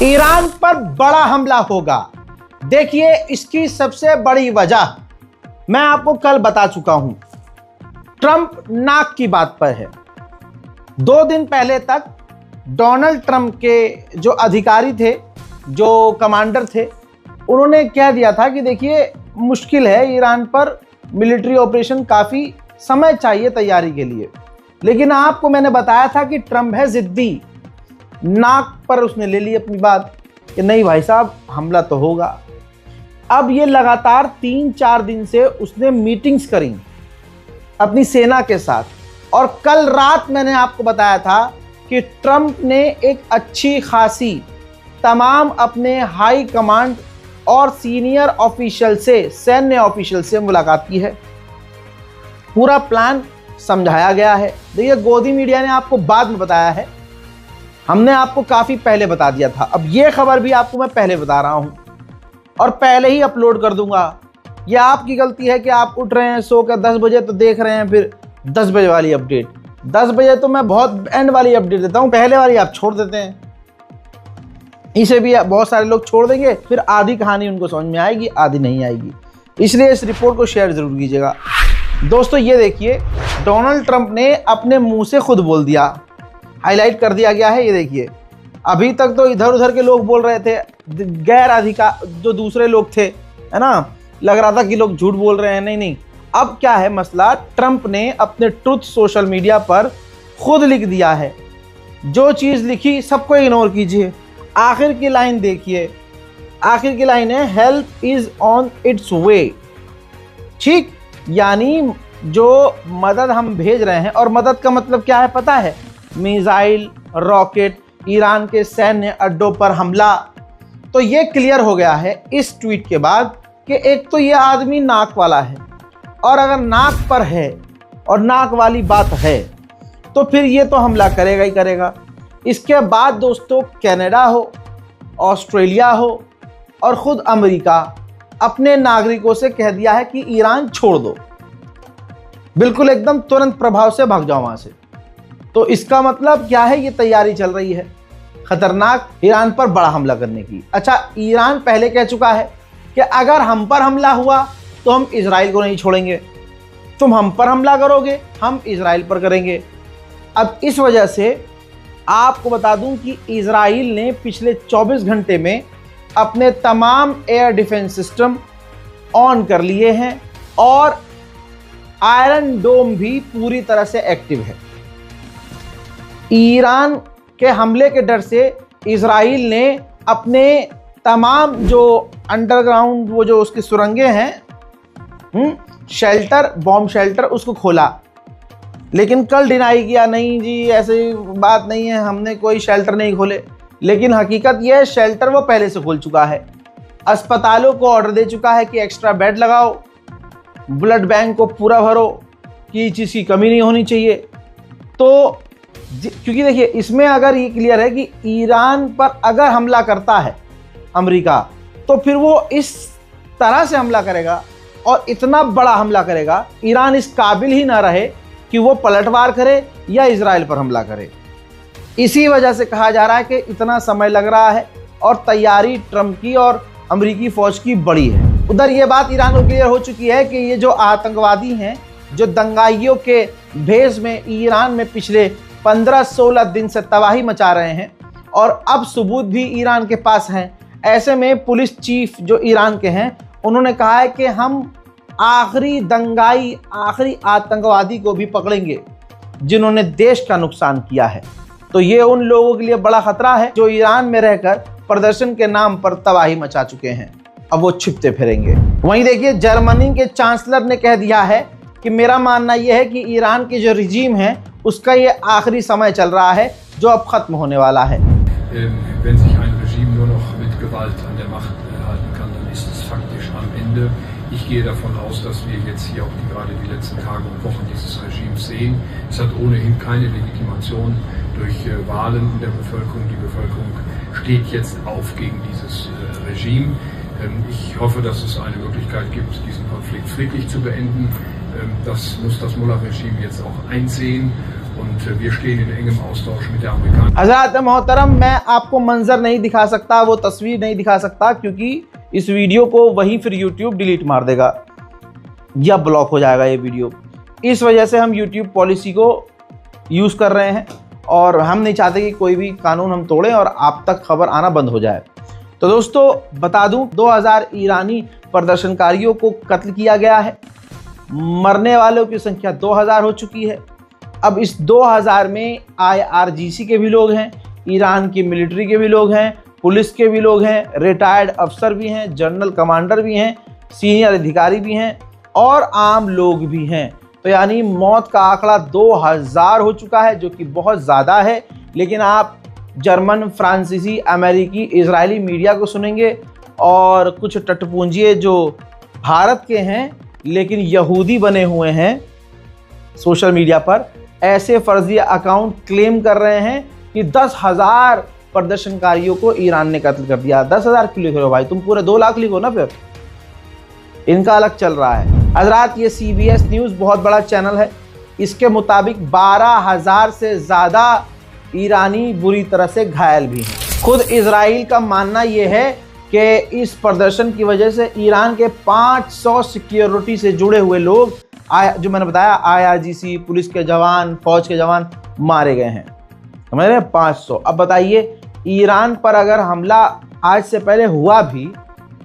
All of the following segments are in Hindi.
ईरान पर बड़ा हमला होगा। देखिए इसकी सबसे बड़ी वजह मैं आपको कल बता चुका हूं। ट्रंप नाक की बात पर है। 2 दिन पहले तक डोनाल्ड ट्रंप के जो अधिकारी थे, जो कमांडर थे, उन्होंने कह दिया था कि देखिए मुश्किल है, ईरान पर मिलिट्री ऑपरेशन, काफ़ी समय चाहिए तैयारी के लिए। लेकिन आपको मैंने बताया था कि ट्रंप है जिद्दी। नाक पर उसने ले ली अपनी बात कि नहीं भाई साहब, हमला तो होगा। अब ये लगातार 3-4 दिन से उसने मीटिंग्स करी अपनी सेना के साथ, और कल रात मैंने आपको बताया था कि ट्रंप ने एक अच्छी खासी तमाम अपने हाई कमांड और सीनियर ऑफिशियल से, सैन्य ऑफिशियल से मुलाकात की है। पूरा प्लान समझाया गया है। देखिए गोदी मीडिया ने आपको बाद में बताया है, हमने आपको काफ़ी पहले बता दिया था। अब ये खबर भी आपको मैं पहले बता रहा हूँ और पहले ही अपलोड कर दूंगा। ये आपकी गलती है कि आप उठ रहे हैं सो कर 10 बजे तो देख रहे हैं फिर 10 बजे वाली अपडेट। 10 बजे तो मैं बहुत एंड वाली अपडेट देता हूँ, पहले वाली आप छोड़ देते हैं। इसे भी बहुत सारे लोग छोड़ देंगे, फिर आधी कहानी उनको समझ में आएगी, आधी नहीं आएगी। इसलिए इस रिपोर्ट को शेयर जरूर कीजिएगा। दोस्तों ये देखिए, डोनाल्ड ट्रंप ने अपने मुंह से खुद बोल दिया, हाईलाइट कर दिया गया है। ये देखिए, अभी तक तो इधर उधर के लोग बोल रहे थे, गैर अधिकार जो दूसरे लोग थे, है ना, लग रहा था कि लोग झूठ बोल रहे हैं। नहीं, अब क्या है मसला, ट्रंप ने अपने ट्रुथ सोशल मीडिया पर खुद लिख दिया है। जो चीज़ लिखी सबको इग्नोर कीजिए। आखिर की लाइन देखिए, आखिर की लाइन है हेल्प इज ऑन इट्स वे। ठीक, यानी जो मदद हम भेज रहे हैं, और मदद का मतलब क्या है पता है, मिसाइल, रॉकेट, ईरान के सैन्य अड्डों पर हमला। तो ये क्लियर हो गया है इस ट्वीट के बाद कि एक तो ये आदमी नाक वाला है, और अगर नाक पर है और नाक वाली बात है तो फिर ये तो हमला करेगा ही करेगा। इसके बाद दोस्तों कनाडा हो, ऑस्ट्रेलिया हो और खुद अमेरिका अपने नागरिकों से कह दिया है कि ईरान छोड़ दो, बिल्कुल एकदम तुरंत प्रभाव से भाग जाओ वहां से। तो इसका मतलब क्या है, ये तैयारी चल रही है खतरनाक ईरान पर बड़ा हमला करने की। अच्छा, ईरान पहले कह चुका है कि अगर हम पर हमला हुआ तो हम इजराइल को नहीं छोड़ेंगे, तुम हम पर हमला करोगे हम इजराइल पर करेंगे। अब इस वजह से आपको बता दूं कि इजराइल ने पिछले 24 घंटे में अपने तमाम एयर डिफेंस सिस्टम ऑन कर लिए हैं, और आयरन डोम भी पूरी तरह से एक्टिव है। ईरान के हमले के डर से इजराइल ने अपने तमाम जो अंडरग्राउंड, वो जो उसकी सुरंगें हैं, शेल्टर, बॉम्ब शेल्टर, उसको खोला। लेकिन कल डिनाई किया, नहीं जी ऐसी बात नहीं है, हमने कोई शेल्टर नहीं खोले। लेकिन हकीकत यह है शेल्टर वो पहले से खोल चुका है। अस्पतालों को ऑर्डर दे चुका है कि एक्स्ट्रा बेड लगाओ, ब्लड बैंक को पूरा भरो, कि चीज़ की कमी नहीं होनी चाहिए। तो क्योंकि देखिए इसमें अगर ये क्लियर है कि ईरान पर अगर हमला करता है अमेरिका, तो फिर वो इस तरह से हमला करेगा और इतना बड़ा हमला करेगा, ईरान इस काबिल ही ना रहे कि वो पलटवार करे या इजराइल पर हमला करे। इसी वजह से कहा जा रहा है कि इतना समय लग रहा है, और तैयारी ट्रंप की और अमेरिकी फौज की बड़ी है। उधर ये बात ईरान को क्लियर हो चुकी है कि ये जो आतंकवादी हैं, जो दंगाइयों के भेष में ईरान में पिछले 15-16 दिन से तबाही मचा रहे हैं, और अब सबूत भी ईरान के पास हैं। ऐसे में पुलिस चीफ जो ईरान के हैं, उन्होंने कहा है कि हम आखिरी दंगाई, आखिरी आतंकवादी को भी पकड़ेंगे जिन्होंने देश का नुकसान किया है। तो ये उन लोगों के लिए बड़ा खतरा है जो ईरान में रहकर प्रदर्शन के नाम पर तबाही मचा चुके हैं। अब वो छिपते फिरेंगे। वहीं देखिए, जर्मनी के चांसलर ने कह दिया है कि मेरा मानना यह है कि ईरान की जो रिजीम है उसका ये आखिरी समय चल रहा है जो अब खत्म होने वाला है। Wenn sich ein Regime nur noch mit Gewalt an der Macht halten kann, dann ist es faktisch am Ende. Ich gehe davon aus, dass wir jetzt hier auch gerade die letzten Tage und Wochen dieses Regimes sehen. Es hat ohnehin keine Legitimation durch Wahlen in der Bevölkerung. Die Bevölkerung steht jetzt auf gegen dieses Regime. Ich hoffe, dass es eine Möglichkeit gibt, diesen Konflikt friedlich zu beenden. Das muss das Mullah-Regime jetzt auch einsehen. Und wir stehen in engem Austausch mit der Amerikanischen. हज़रात मोहतरम, मैं आपको मंजर नहीं दिखा सकता, वो तस्वीर नहीं दिखा सकता, क्योंकि इस वीडियो को वहीं फिर YouTube डिलीट मार देगा या ब्लॉक हो जाएगा ये वीडियो। इस वजह से हम YouTube पॉलिसी को यूज़ कर रहे हैं और हम नहीं चाहते कि कोई भी कानून हम तोड़ें और आप तक खबर आना बंद हो जाए। तो दोस्तों बता दूं, 2000 ईरानी प्रदर्शनकारियों को कत्ल किया गया है। मरने वालों की संख्या 2000 हो चुकी है। अब इस 2000 में IRGC के भी लोग हैं, ईरान की मिलिट्री के भी लोग हैं, पुलिस के भी लोग हैं, रिटायर्ड अफसर भी हैं, जनरल कमांडर भी हैं, सीनियर अधिकारी भी हैं और आम लोग भी हैं। तो यानी मौत का आंकड़ा 2000 हो चुका है, जो कि बहुत ज़्यादा है। लेकिन आप जर्मन, फ्रांसीसी, अमेरिकी, इजरायली मीडिया को सुनेंगे और कुछ टटपुंजिये जो भारत के हैं लेकिन यहूदी बने हुए हैं सोशल मीडिया पर, ऐसे फर्जी अकाउंट क्लेम कर रहे हैं कि 10,000 प्रदर्शनकारियों को ईरान ने कत्ल कर दिया। 10,000 क्यों लिख रहे हो भाई, तुम पूरे 2 लाख लिखो ना। फिर इनका अलग चल रहा है। हजरात, ये CBS न्यूज़ बहुत बड़ा चैनल है। इसके मुताबिक 12,000 से ज़्यादा ईरानी बुरी तरह से घायल भी हैं। खुद इजराइल का मानना ये है कि इस प्रदर्शन की वजह से ईरान के 500 सिक्योरिटी से जुड़े हुए लोग, जो मैंने बताया IRGC, पुलिस के जवान, फौज के जवान मारे गए हैं। समझ रहे हैं, 500। अब बताइए, ईरान पर अगर हमला आज से पहले हुआ भी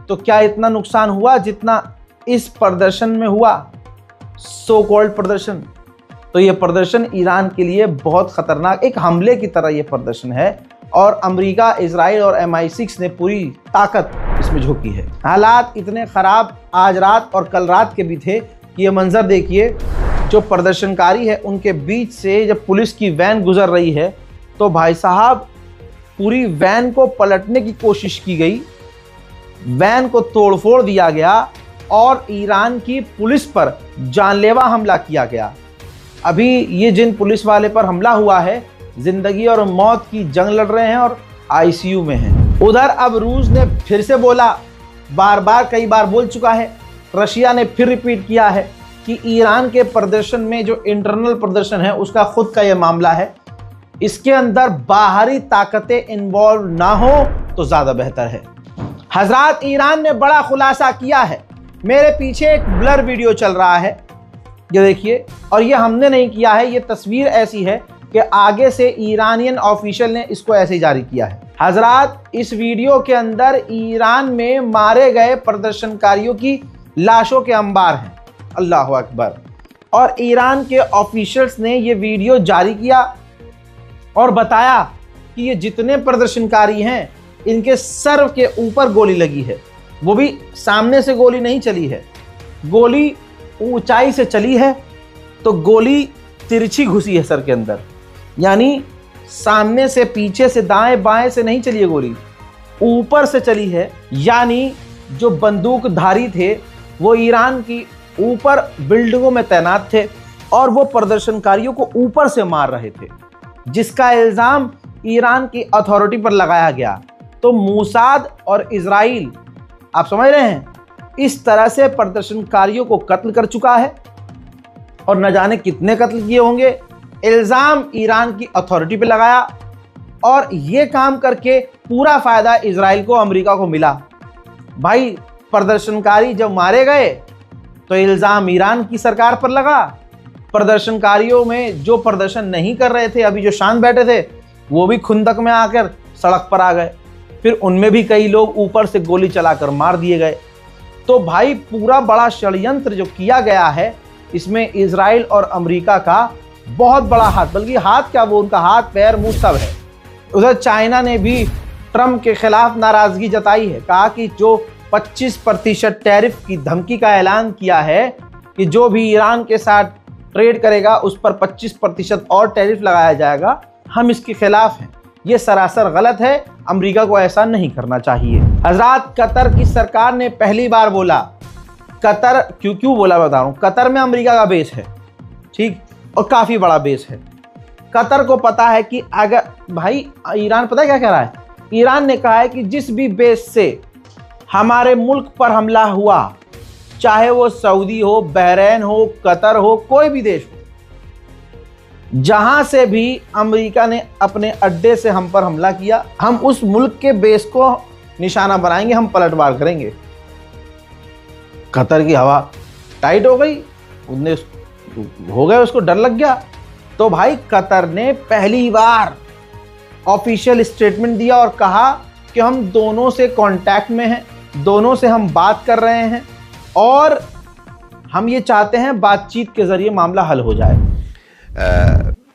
तो क्या इतना नुकसान हुआ जितना इस प्रदर्शन में हुआ, सो कॉल्ड प्रदर्शन? तो ये प्रदर्शन ईरान के लिए बहुत खतरनाक, एक हमले की तरह ये प्रदर्शन है और अमेरिका, इजराइल और MI6 ने पूरी ताकत इसमें झोंकी है। हालात इतने ख़राब आज रात और कल रात के भी थे कि ये मंजर देखिए, जो प्रदर्शनकारी है उनके बीच से जब पुलिस की वैन गुजर रही है तो भाई साहब पूरी वैन को पलटने की कोशिश की गई, वैन को तोड़फोड़ दिया गया और ईरान की पुलिस पर जानलेवा हमला किया गया। अभी ये जिन पुलिस वाले पर हमला हुआ है, जिंदगी और मौत की जंग लड़ रहे हैं और ICU में हैं। उधर अब रूस ने फिर से बोला, बार बार कई बार बोल चुका है, रशिया ने फिर रिपीट किया है कि ईरान के प्रदर्शन में जो इंटरनल प्रदर्शन है उसका खुद का ये मामला है, इसके अंदर बाहरी ताकतें इन्वॉल्व ना हो तो ज़्यादा बेहतर है। हजरात, ईरान ने बड़ा खुलासा किया है। मेरे पीछे एक ब्लर वीडियो चल रहा है, ये देखिए, और ये हमने नहीं किया है, ये तस्वीर ऐसी है कि आगे से ईरानियन ऑफिशियल ने इसको ऐसे ही जारी किया है। हजरात, इस वीडियो के अंदर ईरान में मारे गए प्रदर्शनकारियों की लाशों के अंबार हैं। अल्लाह अकबर। और ईरान के ऑफिशियल्स ने ये वीडियो जारी किया और बताया कि ये जितने प्रदर्शनकारी हैं इनके सर के ऊपर गोली लगी है। वो भी सामने से गोली नहीं चली है, गोली ऊंचाई से चली है, तो गोली तिरछी घुसी है सर के अंदर, यानी सामने से, पीछे से, दाएं बाएं से नहीं चली है गोली, ऊपर से चली है। यानी जो बंदूकधारी थे वो ईरान की ऊपर बिल्डिंगों में तैनात थे और वो प्रदर्शनकारियों को ऊपर से मार रहे थे, जिसका इल्ज़ाम ईरान की अथॉरिटी पर लगाया गया। तो मूसाद और इजराइल, आप समझ रहे हैं, इस तरह से प्रदर्शनकारियों को कत्ल कर चुका है और न जाने कितने कत्ल किए होंगे। इल्ज़ाम ईरान की अथॉरिटी पे लगाया और ये काम करके पूरा फ़ायदा इजराइल को, अमेरिका को मिला। भाई, प्रदर्शनकारी जब मारे गए तो इल्ज़ाम ईरान की सरकार पर लगा। प्रदर्शनकारियों में जो प्रदर्शन नहीं कर रहे थे, अभी जो शांत बैठे थे, वो भी खुंदक में आकर सड़क पर आ गए। फिर उनमें भी कई लोग ऊपर से गोली चलाकर मार दिए गए। तो भाई, पूरा बड़ा षड्यंत्र जो किया गया है, इसमें इजराइल और अमेरिका का बहुत बड़ा हाथ, बल्कि हाथ क्या, वो उनका हाथ पैर मुंह सब है। उधर चाइना ने भी ट्रंप के खिलाफ नाराजगी जताई है, कहा कि जो 25% टैरिफ की धमकी का ऐलान किया है कि जो भी ईरान के साथ ट्रेड करेगा उस पर 25% और टैरिफ लगाया जाएगा, हम इसके खिलाफ हैं। ये सरासर गलत है, अमेरिका को ऐसा नहीं करना चाहिए। हजरात, कतर की सरकार ने पहली बार बोला, कतर क्यों बोला बता रहा हूँ, कतर में अमेरिका का बेस है, ठीक, और काफ़ी बड़ा बेस है। कतर को पता है कि अगर, भाई ईरान पता है क्या कह रहा है, ईरान ने कहा है कि जिस भी बेस से हमारे मुल्क पर हमला हुआ, चाहे वो सऊदी हो, बहरीन हो, कतर हो, कोई भी देश हो, जहां से भी अमेरिका ने अपने अड्डे से हम पर हमला किया, हम उस मुल्क के बेस को निशाना बनाएंगे, हम पलटवार करेंगे। कतर की हवा टाइट हो गई, उसको डर लग गया, तो भाई कतर ने पहली बार ऑफिशियल स्टेटमेंट दिया और कहा कि हम दोनों से कांटेक्ट में हैं, दोनों से हम बात कर रहे हैं और हम ये चाहते हैं बातचीत के जरिए मामला हल हो जाए।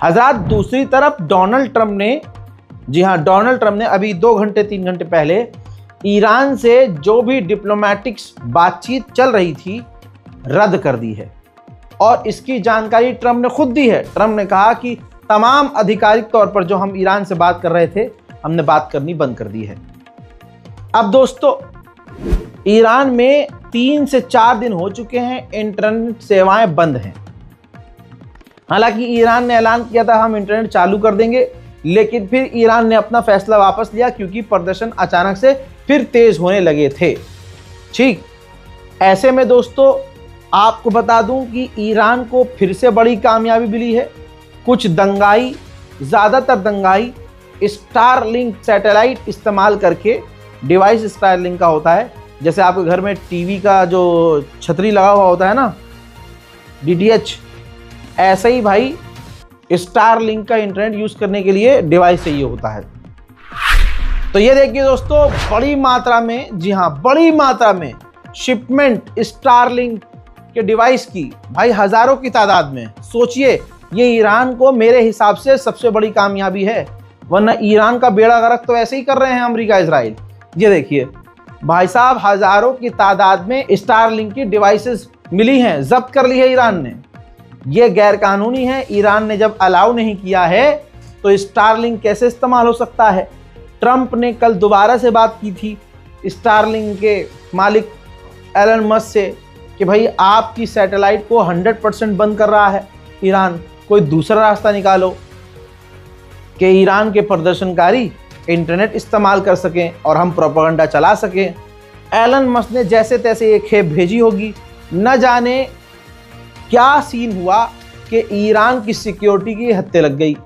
हजरात, दूसरी तरफ डोनाल्ड ट्रंप ने, जी हाँ, डोनाल्ड ट्रंप ने अभी 2 घंटे 3 घंटे पहले ईरान से जो भी डिप्लोमेटिक्स बातचीत चल रही थी रद्द कर दी है, और इसकी जानकारी ट्रंप ने खुद दी है। ट्रंप ने कहा कि तमाम आधिकारिक तौर पर जो हम ईरान से बात कर रहे थे, हमने बात करनी बंद कर दी है। अब दोस्तों, ईरान में 3 से 4 दिन हो चुके हैं इंटरनेट सेवाएं बंद हैं। हालांकि ईरान ने ऐलान किया था हम इंटरनेट चालू कर देंगे, लेकिन फिर ईरान ने अपना फैसला वापस लिया क्योंकि प्रदर्शन अचानक से फिर तेज होने लगे थे। ठीक ऐसे में दोस्तों, आपको बता दूं कि ईरान को फिर से बड़ी कामयाबी मिली है। कुछ दंगाई, ज़्यादातर दंगाई स्टारलिंक सैटेलाइट इस्तेमाल करके, डिवाइस स्टारलिंक का होता है, जैसे आपके घर में टीवी का जो छतरी लगा हुआ होता है ना, DTH, ऐसे ही भाई स्टारलिंक का इंटरनेट यूज़ करने के लिए डिवाइस चाहिए होता है। तो ये देखिए दोस्तों, बड़ी मात्रा में, जी हाँ, बड़ी मात्रा में शिपमेंट स्टारलिंक के डिवाइस की, भाई हज़ारों की तादाद में। सोचिए, ये ईरान को मेरे हिसाब से सबसे बड़ी कामयाबी है, वरना ईरान का बेड़ा गर्क तो ऐसे ही कर रहे हैं अमेरिका इजराइल। ये देखिए भाई साहब, हज़ारों की तादाद में स्टारलिंक की डिवाइसेस मिली हैं, जब्त कर ली है ईरान ने। ये गैर कानूनी है। ईरान ने जब अलाउ नहीं किया है तो स्टारलिंक कैसे इस्तेमाल हो सकता है। ट्रंप ने कल दोबारा से बात की थी स्टारलिंक के मालिक एलन मस्क से कि भाई आपकी सैटेलाइट को 100% बंद कर रहा है ईरान, कोई दूसरा रास्ता निकालो कि ईरान के प्रदर्शनकारी इंटरनेट इस्तेमाल कर सकें और हम प्रोपेगेंडा चला सकें। एलन मस्क ने जैसे तैसे ये खेप भेजी होगी। न जाने क्या सीन हुआ कि ईरान की सिक्योरिटी की हत्या लग गई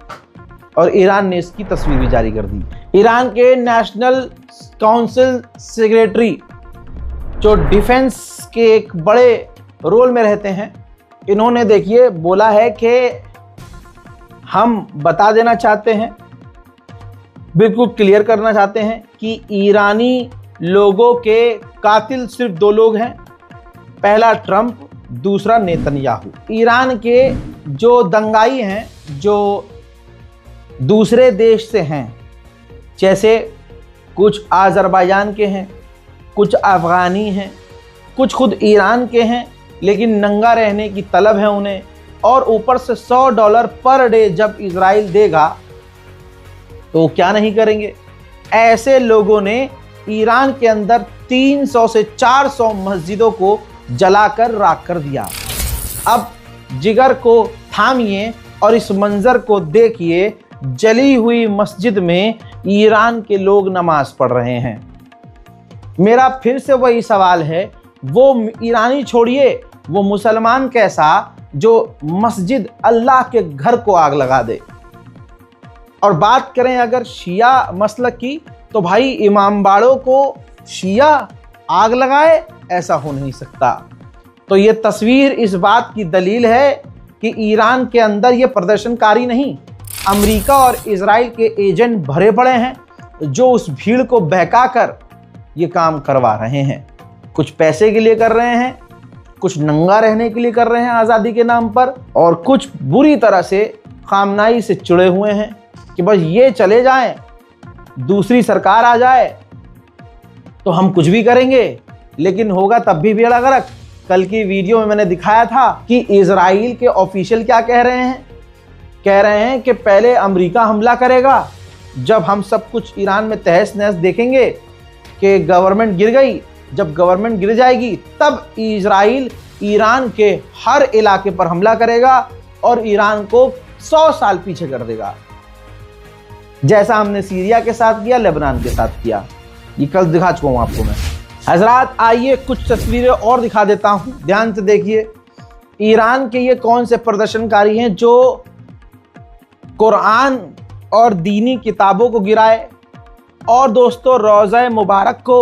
और ईरान ने इसकी तस्वीर भी जारी कर दी। ईरान के नेशनल काउंसिल सेक्रेटरी, जो डिफेंस के एक बड़े रोल में रहते हैं, इन्होंने देखिए बोला है कि हम बता देना चाहते हैं, बिल्कुल क्लियर करना चाहते हैं कि ईरानी लोगों के कातिल सिर्फ 2 लोग हैं, पहला ट्रंप, दूसरा नेतन्याहू। ईरान के जो दंगाई हैं, जो दूसरे देश से हैं, जैसे कुछ आज़रबाईजान के हैं, कुछ अफ़गानी हैं, कुछ खुद ईरान के हैं, लेकिन नंगा रहने की तलब है उन्हें, और ऊपर से $100 पर डे जब इजराइल देगा तो क्या नहीं करेंगे। ऐसे लोगों ने ईरान के अंदर 300 से 400 मस्जिदों को जलाकर राख कर दिया। अब जिगर को थामिए और इस मंजर को देखिए, जली हुई मस्जिद में ईरान के लोग नमाज पढ़ रहे हैं। मेरा फिर से वही सवाल है, वो ईरानी छोड़िए, वो मुसलमान कैसा जो मस्जिद अल्लाह के घर को आग लगा दे। और बात करें अगर शिया मसलक की, तो भाई इमामबाड़ों को शिया आग लगाए, ऐसा हो नहीं सकता। तो ये तस्वीर इस बात की दलील है कि ईरान के अंदर ये प्रदर्शनकारी नहीं, अमेरिका और इजराइल के एजेंट भरे पड़े हैं जो उस भीड़ को बहकाकर ये काम करवा रहे हैं। कुछ पैसे के लिए कर रहे हैं, कुछ नंगा रहने के लिए कर रहे हैं आज़ादी के नाम पर, और कुछ बुरी तरह से खामनाई से चिड़े हुए हैं कि बस ये चले जाएं, दूसरी सरकार आ जाए तो हम कुछ भी करेंगे, लेकिन होगा तब भी बेड़ा गर्क। कल की वीडियो में मैंने दिखाया था कि इजराइल के ऑफिशियल क्या कह रहे हैं। कह रहे हैं कि पहले अमेरिका हमला करेगा, जब हम सब कुछ ईरान में तहस नहस देखेंगे कि गवर्नमेंट गिर गई, जब गवर्नमेंट गिर जाएगी तब इजराइल ईरान के हर इलाके पर हमला करेगा और ईरान को 100 साल पीछे कर देगा, जैसा हमने सीरिया के साथ किया, लेबनान के साथ किया। ये कल दिखा चुका हूं आपको मैं। हजरात आइए कुछ तस्वीरें और दिखा देता हूं, ध्यान से देखिए। ईरान के ये कौन से प्रदर्शनकारी हैं जो कुरान और दीनी किताबों को गिराए, और दोस्तों रोज़ा मुबारक को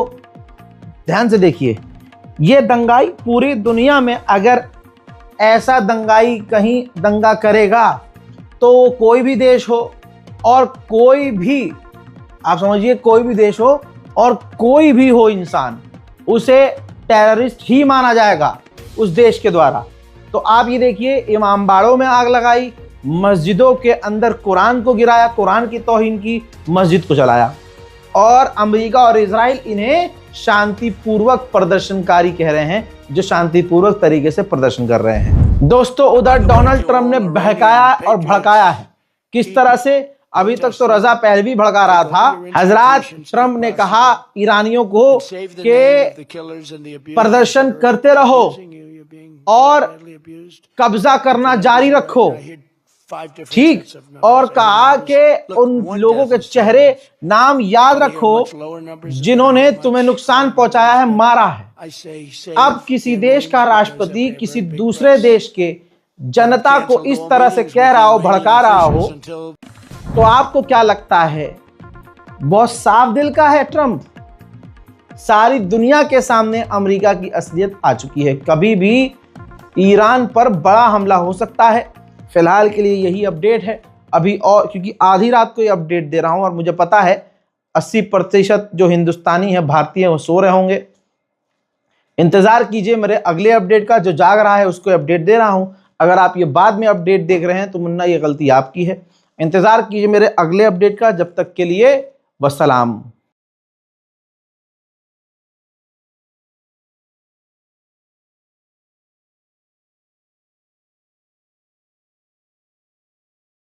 ध्यान से देखिए। ये दंगाई पूरी दुनिया में अगर ऐसा दंगाई कहीं दंगा करेगा तो कोई भी देश हो और कोई भी, आप समझिए कोई भी देश हो और कोई भी हो इंसान, उसे टेररिस्ट ही माना जाएगा उस देश के द्वारा। तो आप ये देखिए, इमामबाड़ों में आग लगाई, मस्जिदों के अंदर कुरान को गिराया, कुरान की तौहीन की, मस्जिद को जलाया, और अमेरिका और इजराइल इन्हें शांतिपूर्वक प्रदर्शनकारी कह रहे हैं, जो शांतिपूर्वक तरीके से प्रदर्शन कर रहे हैं। दोस्तों उधर डोनाल्ड ट्रंप ने बहकाया और भड़काया है। किस तरह से? अभी तक तो रजा पहलवी भड़का रहा था। हजरात ट्रंप ने कहा ईरानियों को कि प्रदर्शन करते रहो और कब्जा करना जारी रखो, ठीक, और कहा कि उन लोगों के चेहरे नाम याद रखो जिन्होंने तुम्हें नुकसान पहुंचाया है, मारा है। अब किसी देश का राष्ट्रपति किसी दूसरे देश के जनता को इस तरह से कह रहा हो, भड़का रहा हो, तो आपको क्या लगता है? बहुत साफ दिल का है ट्रंप। सारी दुनिया के सामने अमेरिका की असलियत आ चुकी है। कभी भी ईरान पर बड़ा हमला हो सकता है। फिलहाल के लिए यही अपडेट है अभी, और क्योंकि आधी रात को ये अपडेट दे रहा हूं और मुझे पता है 80% जो हिंदुस्तानी है, भारतीय, वो सो रहे होंगे। इंतजार कीजिए मेरे अगले अपडेट का। जो जाग रहा है उसको अपडेट दे रहा हूं। अगर आप ये बाद में अपडेट देख रहे हैं तो मुन्ना ये गलती आपकी है। इंतजार कीजिए मेरे अगले अपडेट का। जब तक के लिए वस्सलाम।